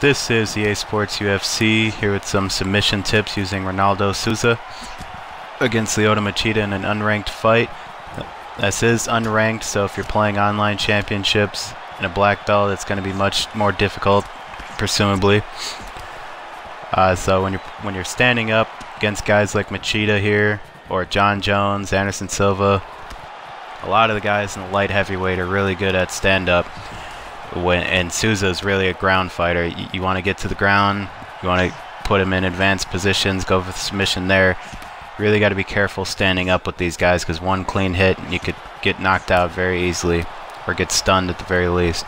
This is EA Sports UFC, here with some submission tips using Ronaldo Souza against Lyoto Machida in an unranked fight. This is unranked, so if you're playing online championships in a black belt, it's going to be much more difficult, presumably. So when you're standing up against guys like Machida here, or John Jones, Anderson Silva, a lot of the guys in the light heavyweight are really good at stand-up. And Souza is really a ground fighter. You want to get to the ground, you want to put him in advanced positions, go for the submission there. Really got to be careful standing up with these guys, because one clean hit and you could get knocked out very easily, or get stunned at the very least.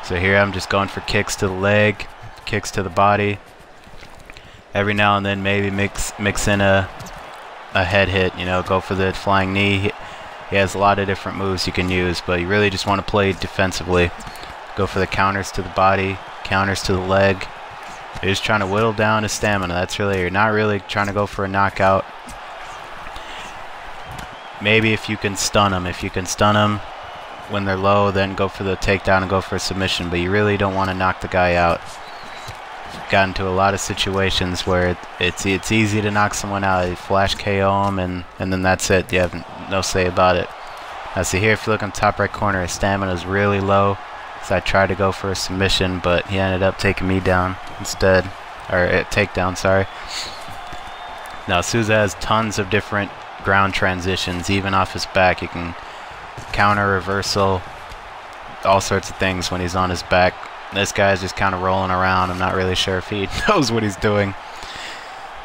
So here I'm just going for kicks to the leg, kicks to the body. Every now and then maybe mix in a head hit, you know, go for the flying knee. He has a lot of different moves you can use, but you really just want to play defensively. Go for the counters to the body, counters to the leg. You're just trying to whittle down his stamina. That's really, you're not really trying to go for a knockout. Maybe if you can stun them. If you can stun them when they're low, then go for the takedown and go for a submission. But you really don't want to knock the guy out. Got into a lot of situations where it's easy to knock someone out. You flash KO him, and then that's it. You have no say about it. Now see here, if you look on the top right corner, his stamina is really low. So I tried to go for a submission, but he ended up taking me down instead, or a takedown, sorry. Now Souza has tons of different ground transitions, even off his back. You can counter, reversal, all sorts of things when he's on his back. This guy's just kind of rolling around. I'm not really sure if he knows what he's doing.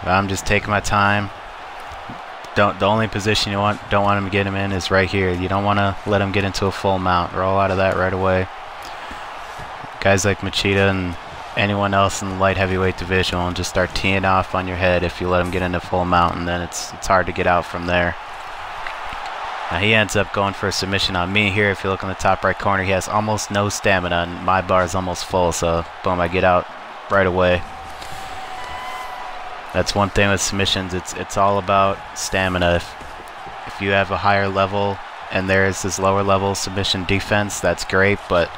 But I'm just taking my time. The only position you don't want him to get him in is right here. You don't want to let him get into a full mount. Roll out of that right away. Guys like Machida and anyone else in the light heavyweight division will just start teeing off on your head if you let him get into full mount, and then it's hard to get out from there. Now he ends up going for a submission on me here. If you look in the top right corner, he has almost no stamina, and my bar is almost full, so boom, I get out right away. That's one thing with submissions, it's all about stamina. If you have a higher level and there's this lower level submission defense, that's great, but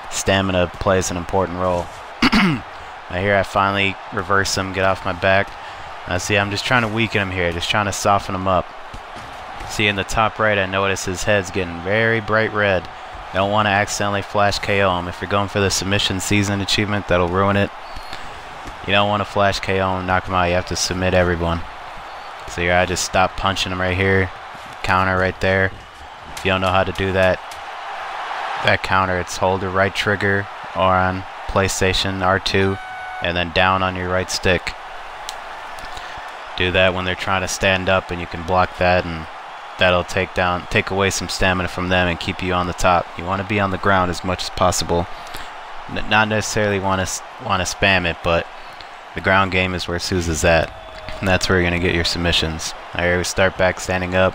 stamina plays an important role. Now here I finally reverse him, get off my back. Now see, I'm just trying to weaken him here, just trying to soften him up. See in the top right, I notice his head's getting very bright red. Don't want to accidentally flash KO him. If you're going for the submission season achievement, that'll ruin it. You don't want to flash KO him and knock him out. You have to submit everyone. So here I just stop punching him right here. Counter right there. If you don't know how to do that counter, it's hold the right trigger or on PlayStation R2 and then down on your right stick. Do that when they're trying to stand up, and you can block that, and that'll take away some stamina from them and keep you on the top. You want to be on the ground as much as possible. Not necessarily want to spam it, but the ground game is where Souza's at, and that's where you're going to get your submissions. Now here we start back standing up.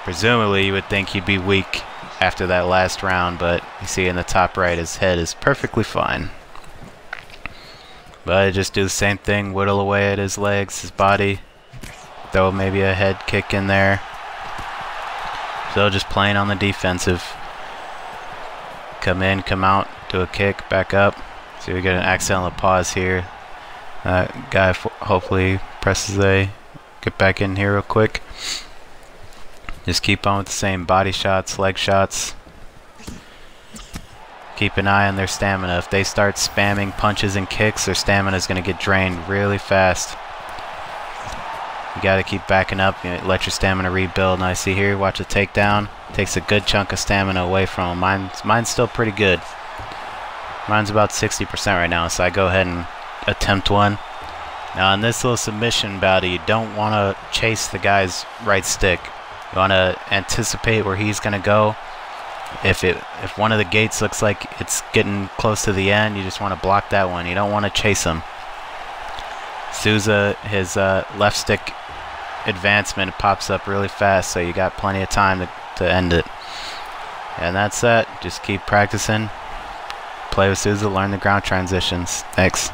Presumably you would think he'd be weak after that last round, but you see in the top right his head is perfectly fine. But I just do the same thing, whittle away at his legs, his body, throw maybe a head kick in there. So just playing on the defensive. Come in, come out, do a kick, back up. So we get an accidental pause here. Guy hopefully presses A. Get back in here real quick. Just keep on with the same body shots, leg shots. Keep an eye on their stamina. If they start spamming punches and kicks, their stamina is going to get drained really fast. You got to keep backing up. You know, let your stamina rebuild. And I see here, watch a takedown. Takes a good chunk of stamina away from him. Mine's still pretty good. Mine's about 60% right now, so I go ahead and attempt one. Now in this little submission battle, you don't want to chase the guy's right stick. You want to anticipate where he's going to go. If one of the gates looks like it's getting close to the end, you just want to block that one. You don't want to chase him. Souza, his left stick advancement pops up really fast, so you got plenty of time to end it. And that's that. Just keep practicing. Play with Souza, learn the ground transitions. Thanks.